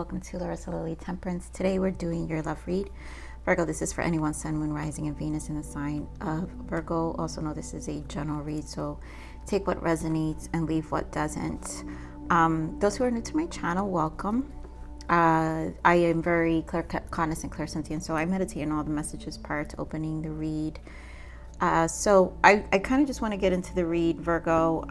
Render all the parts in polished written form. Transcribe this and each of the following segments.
welcome to Larisa Lili Temperance. Today we're doing your love read. Virgo, this is for anyone, Sun, Moon, Rising, and Venus in the sign of Virgo. Also know this is a general read, so take what resonates and leave what doesn't. Those who are new to my channel, welcome. I am very cognizant, clairsentient, so I meditate on all the messages prior to opening the read. So I kind of just want to get into the read, Virgo.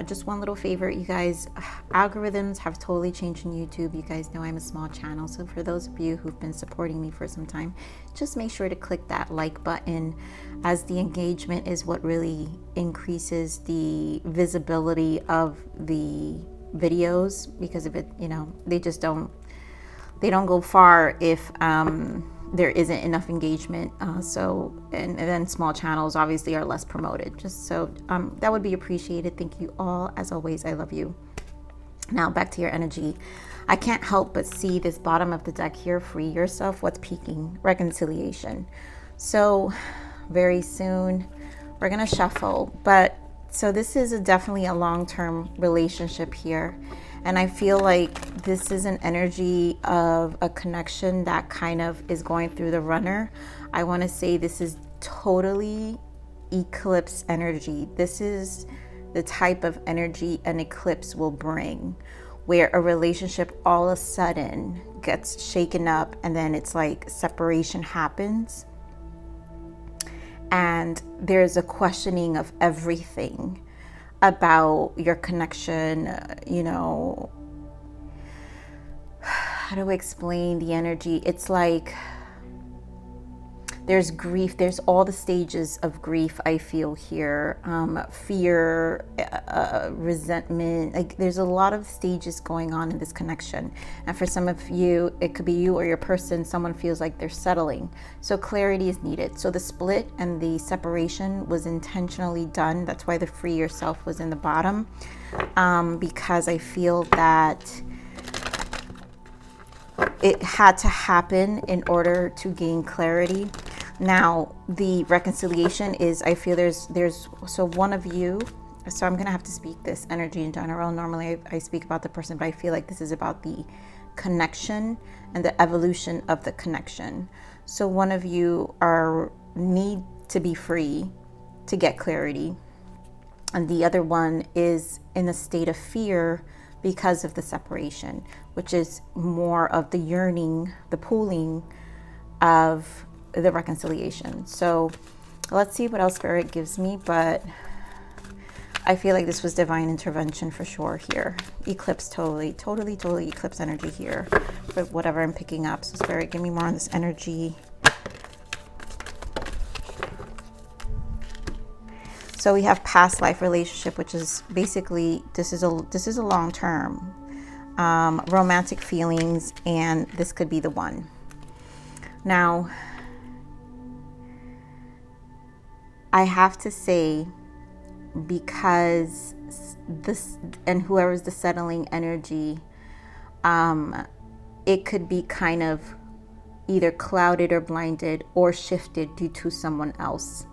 Just one little favor, you guys, algorithms have totally changed in YouTube. You guys know I'm a small channel, so for those of you who've been supporting me for some time, just make sure to click that like button, as the engagement is what really increases the visibility of the videos, because of it, you know, they don't go far if there isn't enough engagement. And then small channels obviously are less promoted. Just so that would be appreciated. Thank you all. As always, I love you. Now back to your energy. I can't help but see this bottom of the deck here. Free yourself. What's peaking? Reconciliation. So very soon we're gonna shuffle. But so this is definitely a long-term relationship here. And I feel like this is an energy of a connection that kind of is going through the runner. I want to say this is totally eclipse energy. This is the type of energy an eclipse will bring, where a relationship all of a sudden gets shaken up and then it's like separation happens. And there's a questioning of everything about your connection. You know, how do I explain the energy? It's like there's grief. There's all the stages of grief I feel here. Fear, resentment. Like there's a lot of stages going on in this connection. And for some of you, it could be you or your person, someone feels like they're settling. So clarity is needed. So the split and the separation was intentionally done. That's why the free yourself was in the bottom. Because I feel that it had to happen in order to gain clarity. Now the reconciliation is, I feel there's so one of you, so I'm gonna have to speak this energy in general. Normally I speak about the person, but I feel like this is about the connection and the evolution of the connection. So one of you need to be free to get clarity, and the other one is in a state of fear because of the separation, which is more of the yearning, the pulling of the reconciliation. So let's see what else Spirit gives me, but I feel like this was divine intervention for sure here. Eclipse, totally eclipse energy here for whatever I'm picking up. So Spirit, give me more on this energy. So we have past life relationship, which is basically, this is a long-term romantic feelings, and this could be the one. Now I have to say, because this, and whoever's the settling energy, it could be kind of either clouded or blinded or shifted due to someone else.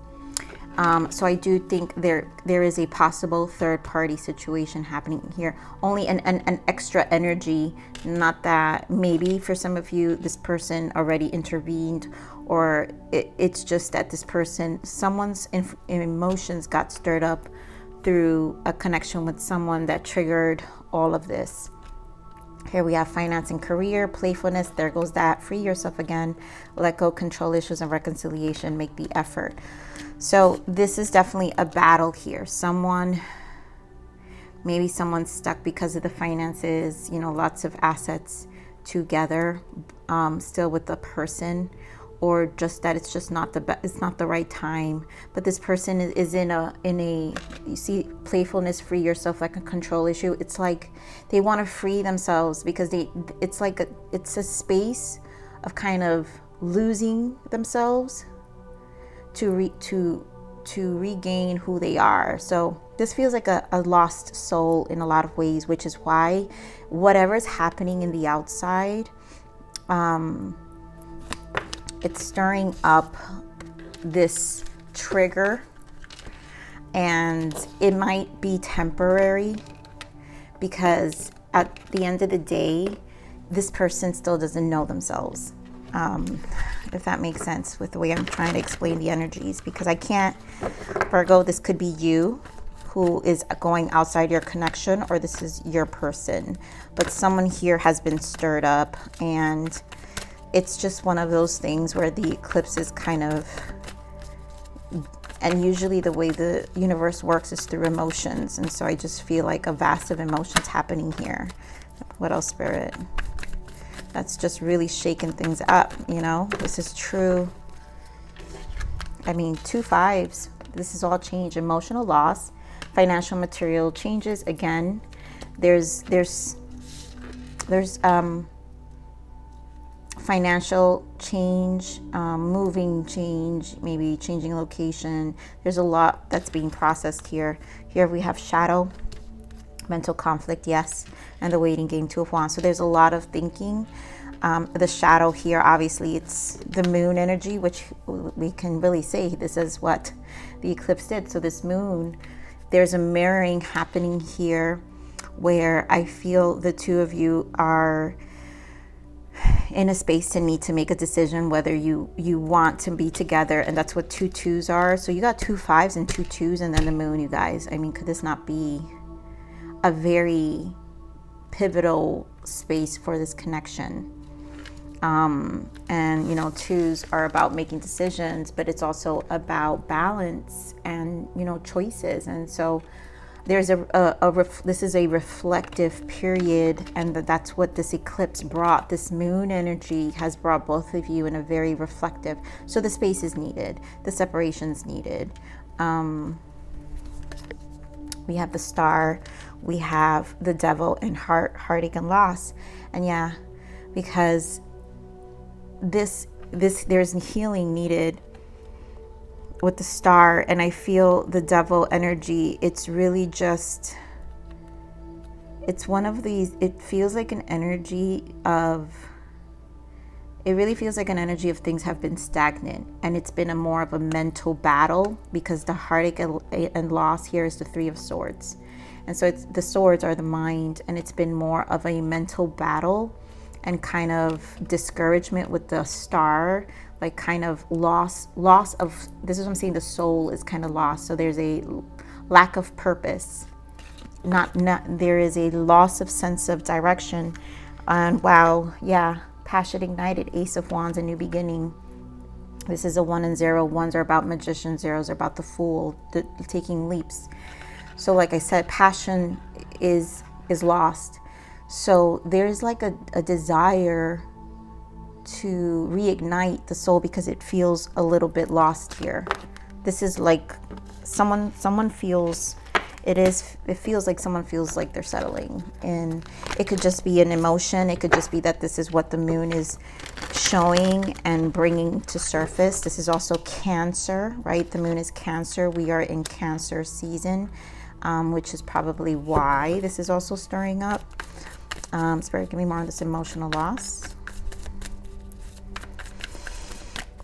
So I do think there is a possible third party situation happening here. Only an extra energy, not that maybe for some of you this person already intervened, or it's just that this person, someone's emotions got stirred up through a connection with someone that triggered all of this. Here we have finance and career, playfulness. There goes that. Free yourself again. Let go, control issues, and reconciliation. Make the effort. So this is definitely a battle here. Maybe someone's stuck because of the finances, you know, lots of assets together, still with the person, or just that it's just not it's not the right time. But this person is in a, you see, playfulness, free yourself, like a control issue. It's like they want to free themselves because it's like it's a space of kind of losing themselves to regain who they are. So this feels like a lost soul in a lot of ways, which is why whatever's happening in the outside, it's stirring up this trigger, and it might be temporary, because at the end of the day, this person still doesn't know themselves. If that makes sense with the way I'm trying to explain the energies, because I can't, Virgo, this could be you who is going outside your connection, or this is your person, but someone here has been stirred up, and it's just one of those things where the eclipse is kind of, and usually the way the universe works is through emotions, and so I just feel like a vast of emotions happening here. What else, Spirit? That's just really shaking things up, you know? This is true. I mean, 2 5s. This is all change, emotional loss, financial material changes. Again, there's financial change, moving change, maybe changing location. There's a lot that's being processed here. Here we have shadow, mental conflict, yes, and the waiting game, 2 of Wands. So there's a lot of thinking. The shadow here, obviously, it's the moon energy, which we can really say this is what the eclipse did. So this moon, there's a mirroring happening here where I feel the two of you are in a space to need to make a decision whether you want to be together, and that's what 2 2s are. So you got 2 5s and 2 2s, and then the moon, you guys. I mean, could this not be a very pivotal space for this connection? And you know, 2s are about making decisions, but it's also about balance and, you know, choices. And so there's this is a reflective period, and that's what this eclipse brought. This moon energy has brought both of you in a very reflective, so the space is needed, the separation's needed. We have the Star, we have the Devil, and heartache and loss. And yeah, because this there's healing needed with the Star, and I feel the Devil energy. It's really just, it's one of these, it feels like an energy of, it really feels like an energy of things have been stagnant, and it's been a more of a mental battle, because the heartache and loss here is the 3 of Swords. And so it's, the swords are the mind, and it's been more of a mental battle and kind of discouragement with the Star, like kind of loss of, this is what I'm saying, the soul is kind of lost. So there's a lack of purpose, there is a loss of sense of direction. And wow, yeah, passion ignited, Ace of Wands, a new beginning. This is a 1 and 0. 1s are about magician, 0s are about the fool, taking leaps. So like I said, passion is lost. So there's like a desire to reignite the soul, because it feels a little bit lost here. This is like someone feels, it feels like someone feels like they're settling. And it could just be an emotion. It could just be that this is what the moon is showing and bringing to surface. This is also Cancer, right? The moon is Cancer. We are in Cancer season, which is probably why this is also stirring up. Spirit, give me more on this emotional loss.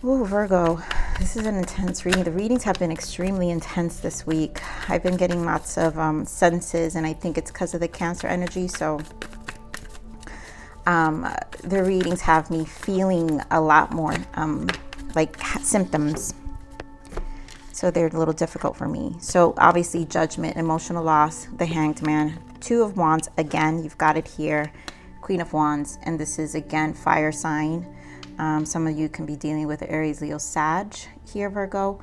Ooh, Virgo, this is an intense reading. The readings have been extremely intense this week. I've been getting lots of senses, and I think it's because of the Cancer energy. So the readings have me feeling a lot more like symptoms. So they're a little difficult for me. So obviously, judgment, emotional loss, the Hanged Man, 2 of Wands, again, you've got it here, Queen of Wands, and this is again fire sign. Some of you can be dealing with Aries, Leo, Sag here, Virgo,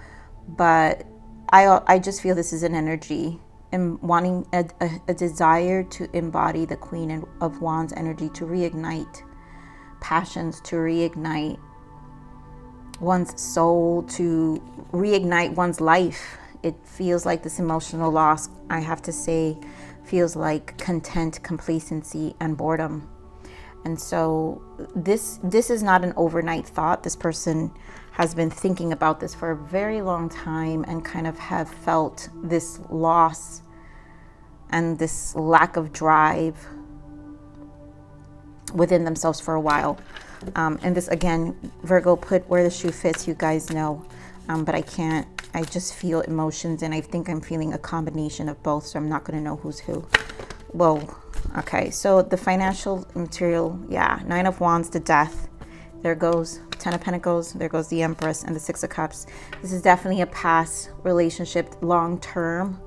but I just feel this is an energy and wanting a desire to embody the Queen of Wands energy, to reignite passions, to reignite one's soul, to reignite one's life. It feels like this emotional loss, I have to say, feels like content, complacency, and boredom. And so this is not an overnight thought. This person has been thinking about this for a very long time, and kind of have felt this loss and this lack of drive within themselves for a while. And this, again, Virgo, put where the shoe fits, you guys know, but I just feel emotions, and I think I'm feeling a combination of both, so I'm not going to know who's who. Well, Okay, so the financial material, yeah, 9 of Wands, the Death. There goes 10 of Pentacles, there goes the Empress, and the 6 of Cups. This is definitely a past relationship, long term.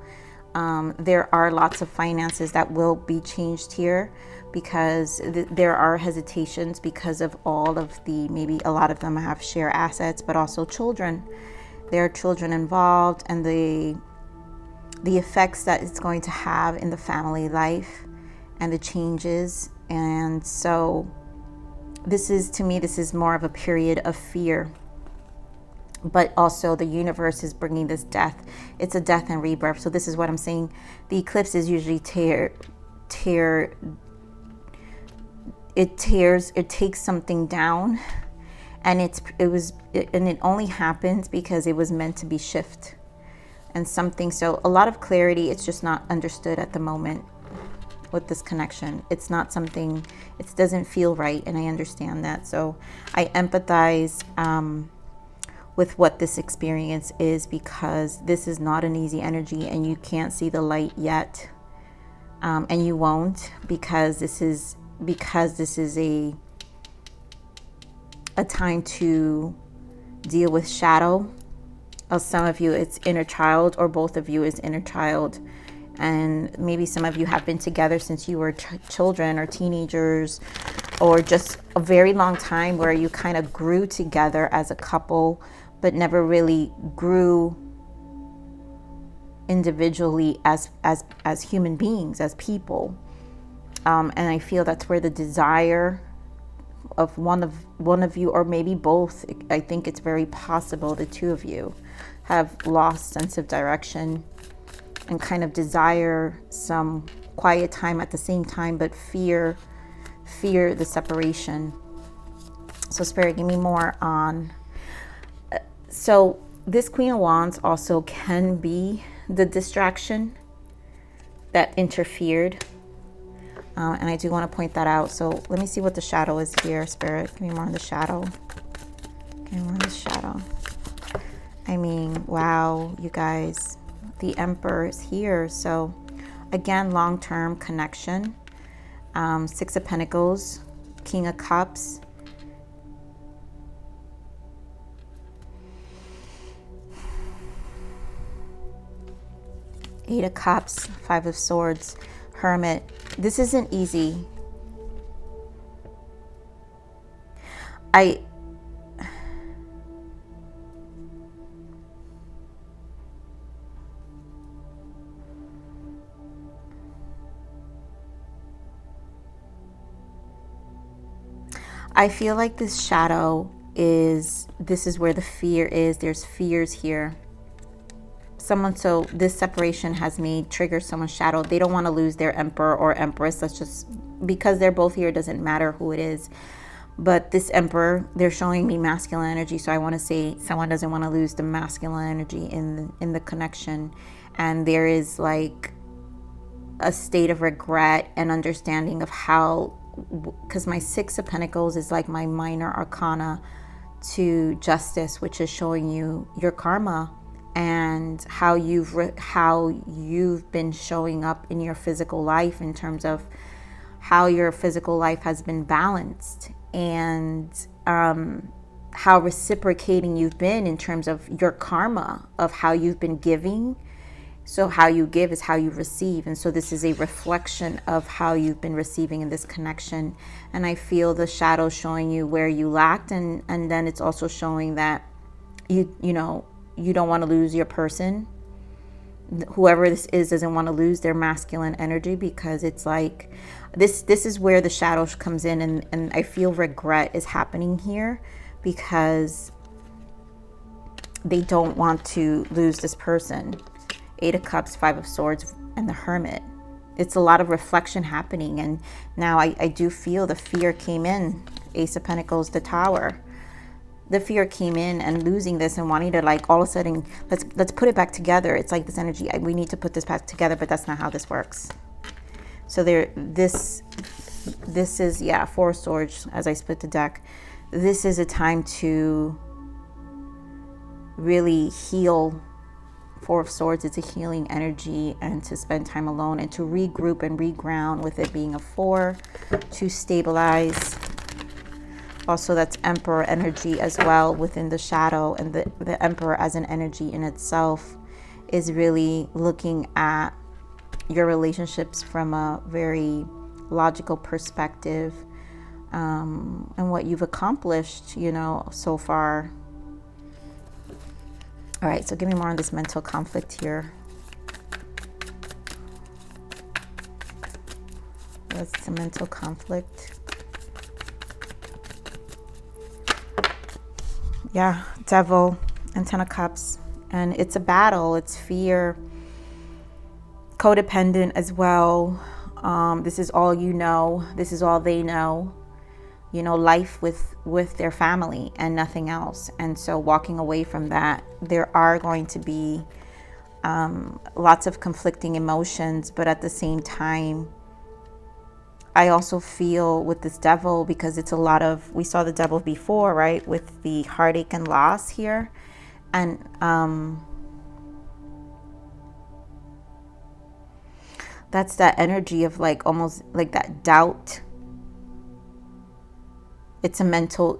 There are lots of finances that will be changed here because there are hesitations because of all of the, maybe a lot of them have share assets, but also children. There are children involved, and the effects that it's going to have in the family life and the changes. And so this is, to me, this is more of a period of fear, but also the universe is bringing this death. It's a death and rebirth. So this is what I'm saying. The eclipse is usually it takes something down, and it only happens because it was meant to be shift and something. So a lot of clarity, it's just not understood at the moment with this connection. It's not something, it doesn't feel right, and I understand that. So I empathize with what this experience is, because this is not an easy energy, and you can't see the light yet, and you won't, because this is a time to deal with shadow. Some of you, it's inner child, or both of you is inner child. And maybe some of you have been together since you were children or teenagers, or just a very long time where you kind of grew together as a couple, but never really grew individually as human beings, as people. And I feel that's where the desire of one of you, or maybe both, I think it's very possible the two of you have lost sense of direction and kind of desire some quiet time at the same time, but fear the separation. So Spirit, give me more on. So this Queen of Wands also can be the distraction that interfered. And I do want to point that out. So let me see what the shadow is here, Spirit. Give me more on the shadow. Give me more on the shadow. I mean, wow, you guys. The Emperor is here. So again, long-term connection. 6 of Pentacles, King of Cups. Eight of Cups, 5 of Swords, Hermit. This isn't easy. I feel like this shadow this is where the fear is. There's fears here. So this separation has triggered someone's shadow. They don't want to lose their Emperor or Empress. That's just because they're both here. It doesn't matter who it is. But this Emperor, they're showing me masculine energy. So I want to say someone doesn't want to lose the masculine energy in the connection. And there is like a state of regret and understanding of how, because my 6 of Pentacles is like my minor arcana to justice, which is showing you your karma and how you've been showing up in your physical life, in terms of how your physical life has been balanced, and how reciprocating you've been in terms of your karma of how you've been giving. So how you give is how you receive. And so this is a reflection of how you've been receiving in this connection. And I feel the shadow showing you where you lacked. And then it's also showing that you don't want to lose your person. Whoever this is doesn't want to lose their masculine energy, because it's like this is where the shadow comes in. And I feel regret is happening here, because they don't want to lose this person. 8 of Cups, 5 of Swords, and the Hermit. It's a lot of reflection happening. And now I do feel the fear came in. Ace of Pentacles, the Tower. The fear came in, and losing this and wanting to, like, all of a sudden, let's put it back together. It's like this energy, we need to put this back together, but that's not how this works. So this is, yeah, 4 of Swords as I split the deck. This is a time to really heal Four of Swords, it's a healing energy, and to spend time alone and to regroup and reground, with it being a 4, to stabilize. Also, that's Emperor energy as well within the shadow, and the Emperor as an energy in itself is really looking at your relationships from a very logical perspective, and what you've accomplished, you know, so far. All right, so give me more on this mental conflict here. What's the mental conflict? Yeah, Devil and 10 of Cups. And it's a battle. It's fear. Codependent as well. This is all you know. This is all they know. You know, life with their family and nothing else. And so walking away from that, there are going to be lots of conflicting emotions. But at the same time, I also feel with this Devil, because it's a lot of, we saw the Devil before, right? With the heartache and loss here. And that's that energy of like almost like that doubt. It's a mental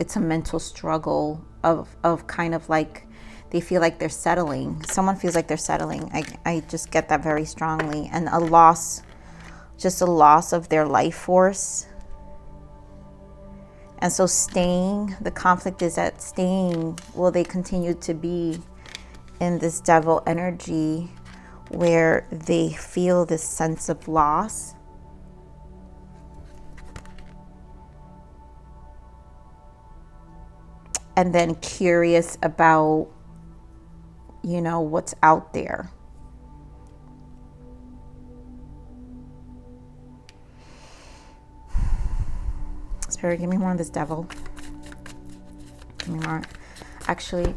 struggle of kind of like they feel like they're settling. Someone feels like they're settling. I just get that very strongly. And a loss, just a loss of their life force. And so staying, the conflict is at staying. Will they continue to be in this Devil energy where they feel this sense of loss? And then curious about, you know, what's out there. Spirit, give me more on this Devil. Give me more. Actually,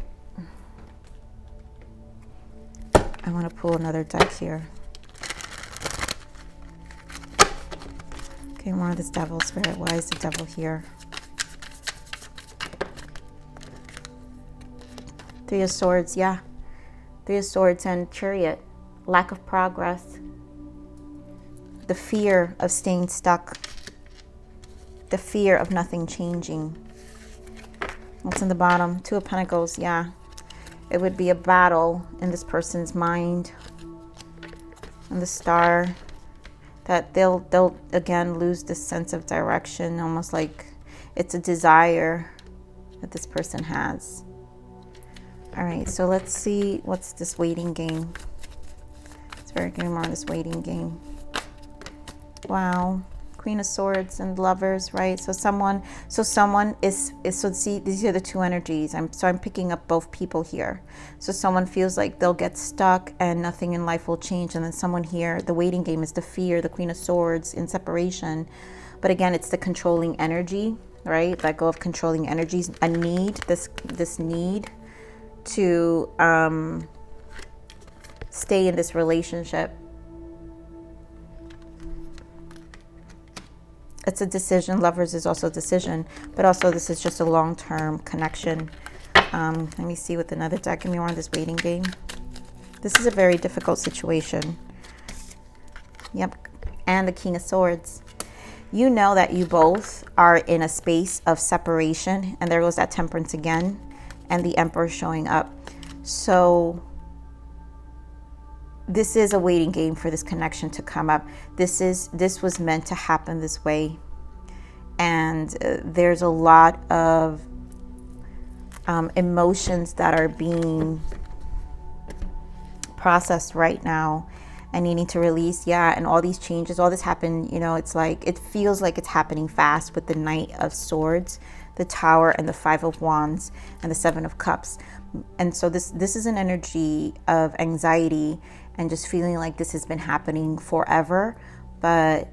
I want to pull another deck here. Okay, more on this Devil, Spirit. Why is the Devil here? 3 of Swords, yeah. 3 of Swords and Chariot. Lack of progress. The fear of staying stuck. The fear of nothing changing. What's in the bottom? 2 of Pentacles, yeah. It would be a battle in this person's mind. And the Star, that they'll again lose this sense of direction, almost like it's a desire that this person has. All right, so let's see what's this waiting game. It's very good more on this waiting game. Wow. Queen of Swords and Lovers, right? So someone is so see, these are the two energies. I'm picking up both people here. So someone feels like they'll get stuck and nothing in life will change, and then someone here, the waiting game is the fear, the Queen of Swords in separation. But again, it's the controlling energy, right? Let go of controlling energies, a need, this need to stay in this relationship. It's a decision. Lovers is also a decision, but also this is just a long-term connection. Let me see with another deck. Give me more on this waiting game. This is a very difficult situation. Yep. And the King of Swords. You know that you both are in a space of separation, and there goes that Temperance again, and the Emperor showing up. So this is a waiting game for this connection to come up. This was meant to happen this way. And there's a lot of emotions that are being processed right now and needing to release. Yeah, and all these changes, all this happened, you know, it's like, it feels like it's happening fast with the Knight of Swords, the Tower, and the 5 of Wands, and the 7 of Cups. And so this is an energy of anxiety and just feeling like this has been happening forever. But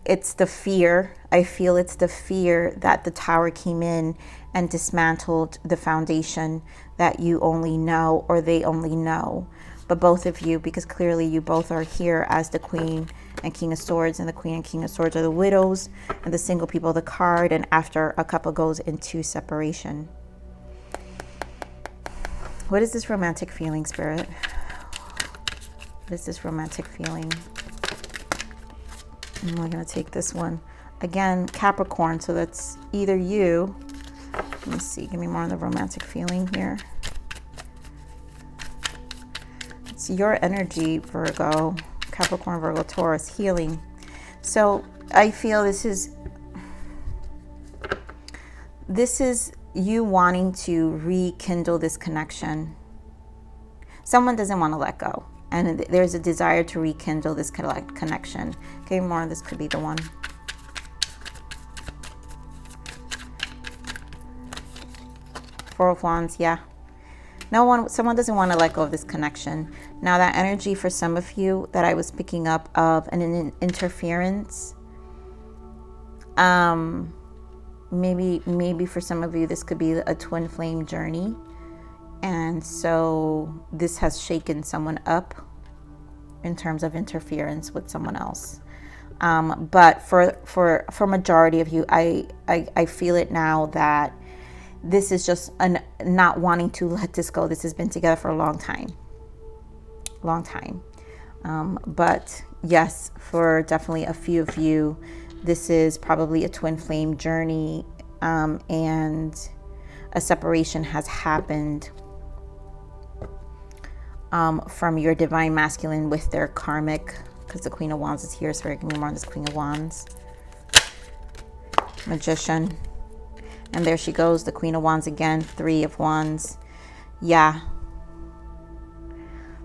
it's the fear. I feel it's the fear that the Tower came in and dismantled the foundation that you only know, or they only know. But both of you, because clearly you both are here as the Queen and King of Swords, and the Queen and King of Swords are the widows and the single people, the card, and after a couple goes into separation. What is this romantic feeling, Spirit? What is this romantic feeling? And we're going to take this one. Again, Capricorn, so that's either you. Let me see, give me more on the romantic feeling here. It's your energy, Virgo, Capricorn, Virgo, Taurus, healing. So I feel this is you wanting to rekindle this connection. Someone doesn't want to let go, and there's a desire to rekindle this connection. Okay, more, this could be the one. Four of Wands, yeah. Someone doesn't want to let go of this connection. Now that energy for some of you that I was picking up of an interference, maybe for some of you this could be a twin flame journey, and so this has shaken someone up in terms of interference with someone else. But for majority of you, I feel it now that this is just not wanting to let this go. This has been together for a long time. But yes, for definitely a few of you, this is probably a twin flame journey, and a separation has happened from your divine masculine with their karmic, because the Queen of Wands is here, so we're going to be more on this Queen of Wands. Magician. And there she goes, the Queen of Wands again, Three of Wands. Yeah.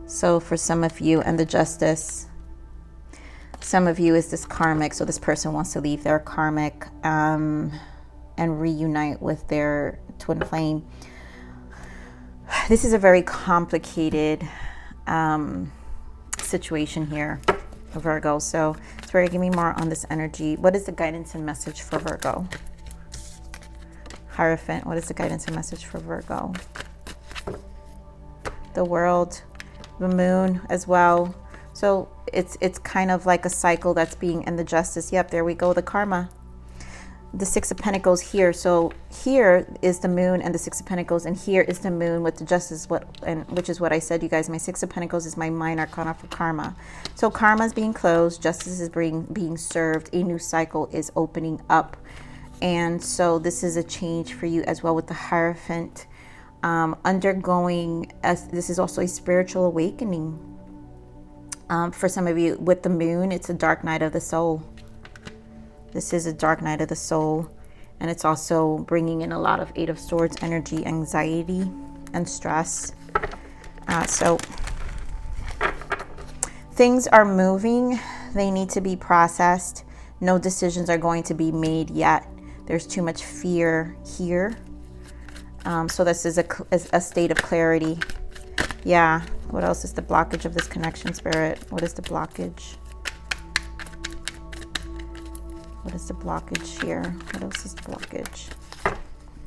So for some of you, and the Justice, some of you is this karmic. So this person wants to leave their karmic and reunite with their twin flame. This is a very complicated situation here, Virgo. So Spirit, give me more on this energy. What is the guidance and message for Virgo? Hierophant, what is the guidance and message for Virgo? The World, the Moon as well. So it's kind of like a cycle that's being in the Justice. Yep, there we go, the karma. The Six of Pentacles here. So here is the Moon and the Six of Pentacles, and here is the Moon with the Justice, which is what I said, you guys. My Six of Pentacles is my minor arcana for karma. So karma is being closed, justice is being served, a new cycle is opening up. And so this is a change for you as well with the Hierophant. This is also a spiritual awakening. For some of you with the Moon, it's a dark night of the soul. This is a dark night of the soul. And it's also bringing in a lot of Eight of Swords energy, anxiety and stress. So things are moving. They need to be processed. No decisions are going to be made yet. There's too much fear here. So this is a state of clarity. Yeah. What else is the blockage of this connection, Spirit? What is the blockage? What is the blockage here? What else is the blockage?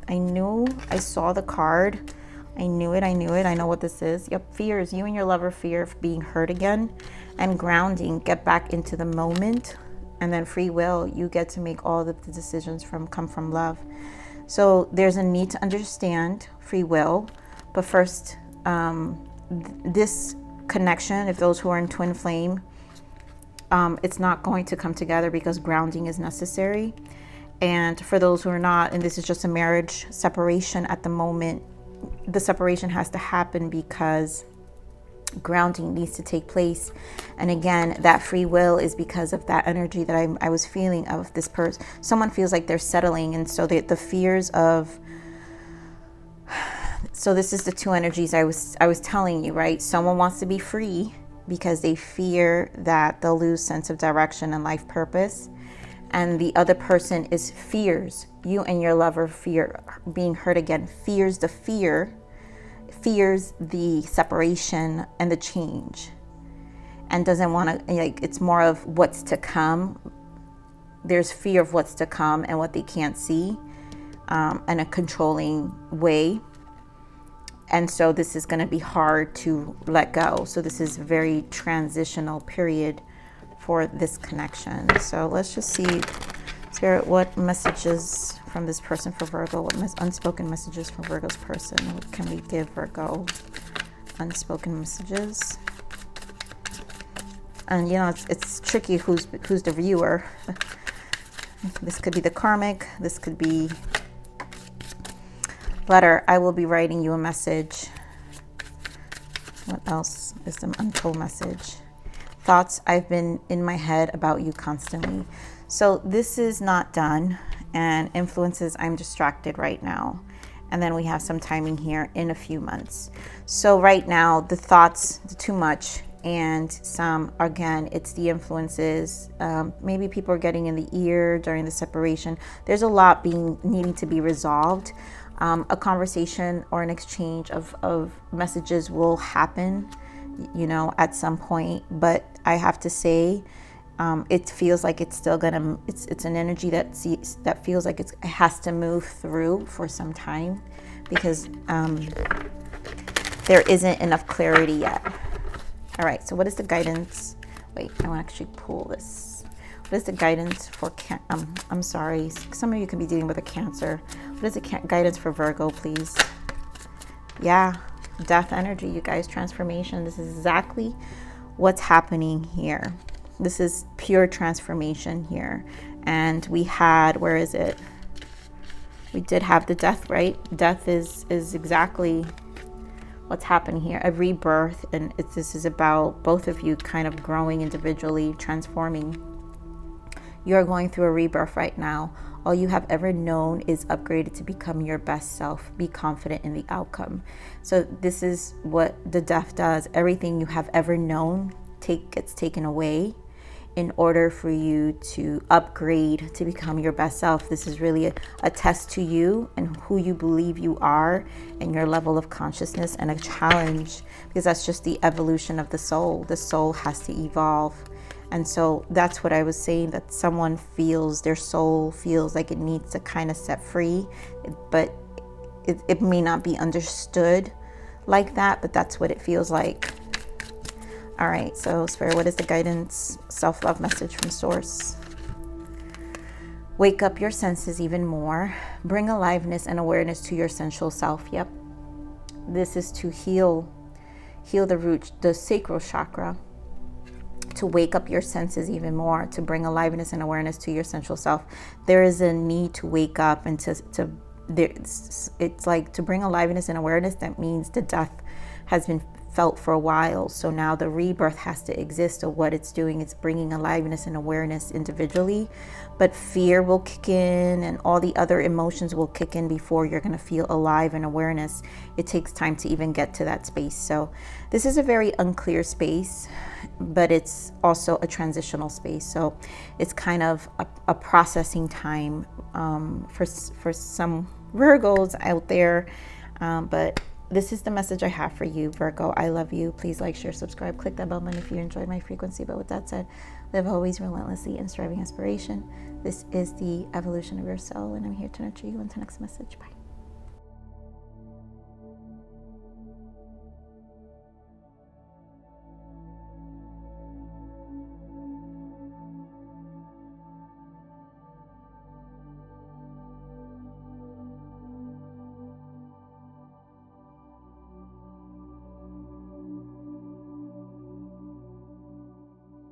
I saw the card. I knew it. I know what this is. Yep, fears. You and your lover fear of being hurt again, and grounding. Get back into the moment. And then free will, you get to make all the decisions come from love. So there's a need to understand free will. But first, this connection, if those who are in twin flame, it's not going to come together because grounding is necessary. And for those who are not, and this is just a marriage separation at the moment, the separation has to happen because grounding needs to take place. And again, that free will is because of that energy that I was feeling of this person. Someone feels like they're settling, and so the fears of, so this is the two energies I was telling you, right? Someone wants to be free because they fear that they'll lose sense of direction and life purpose, and the other person fears, you and your lover fear being hurt again, fears the separation and the change, and doesn't want to, like, it's more of what's to come. There's fear of what's to come and what they can't see, in a controlling way. And so this is going to be hard to let go. So this is a very transitional period for this connection. So let's just see, Spirit, what messages from this person for Virgo? What unspoken messages from Virgo's person? What can we give Virgo? Unspoken messages. And you know, it's tricky who's the viewer. This could be the karmic. This could be letter. I will be writing you a message. What else is the untold message? Thoughts I've been in my head about you constantly. So this is not done. And influences, I'm distracted right now. And then we have some timing here in a few months. So right now, the thoughts, too much, and some, again, it's the influences. Maybe people are getting in the ear during the separation. There's a lot needing to be resolved. A conversation or an exchange of messages will happen, you know, at some point. But I have to say, it feels like it's still gonna, it's an energy that feels like it has to move through for some time, because there isn't enough clarity yet. All right, so what is the guidance? Wait, I want to actually pull this. What is the guidance for, I'm sorry, some of you can be dealing with a Cancer. What is the guidance for Virgo, please? Yeah, death energy, you guys, transformation. This is exactly what's happening here. This is pure transformation here. And we had, where is it? We did have the death, right? Death is exactly what's happening here. A rebirth. And this is about both of you kind of growing individually, transforming. You're going through a rebirth right now. All you have ever known is upgraded to become your best self. Be confident in the outcome. So this is what the death does. Everything you have ever known gets taken away in order for you to upgrade to become your best self. This is really a test to you and who you believe you are and your level of consciousness, and a challenge, because that's just the evolution of the soul. The soul has to evolve. And so that's what I was saying, that someone feels, their soul feels like it needs to kind of set free, but it may not be understood like that, but that's what it feels like. All right, so Spirit, what is the guidance, self-love message from Source? Wake up your senses even more. Bring aliveness and awareness to your sensual self. Yep. This is to heal the root, the sacral chakra. To wake up your senses even more, to bring aliveness and awareness to your sensual self. There is a need to wake up and it's like to bring aliveness and awareness. That means the death has been felt for a while. So now the rebirth has to exist. So what it's doing, it's bringing aliveness and awareness individually, but fear will kick in and all the other emotions will kick in before you're going to feel alive and awareness. It takes time to even get to that space. So this is a very unclear space, but it's also a transitional space. So it's kind of a processing time for some Virgos out there. But this is the message I have for you, Virgo. I love you. Please like, share, subscribe, click that bell button if you enjoyed my frequency. But with that said, live always relentlessly in striving aspiration. This is the evolution of your soul, and I'm here to nurture you. Until next message. Bye.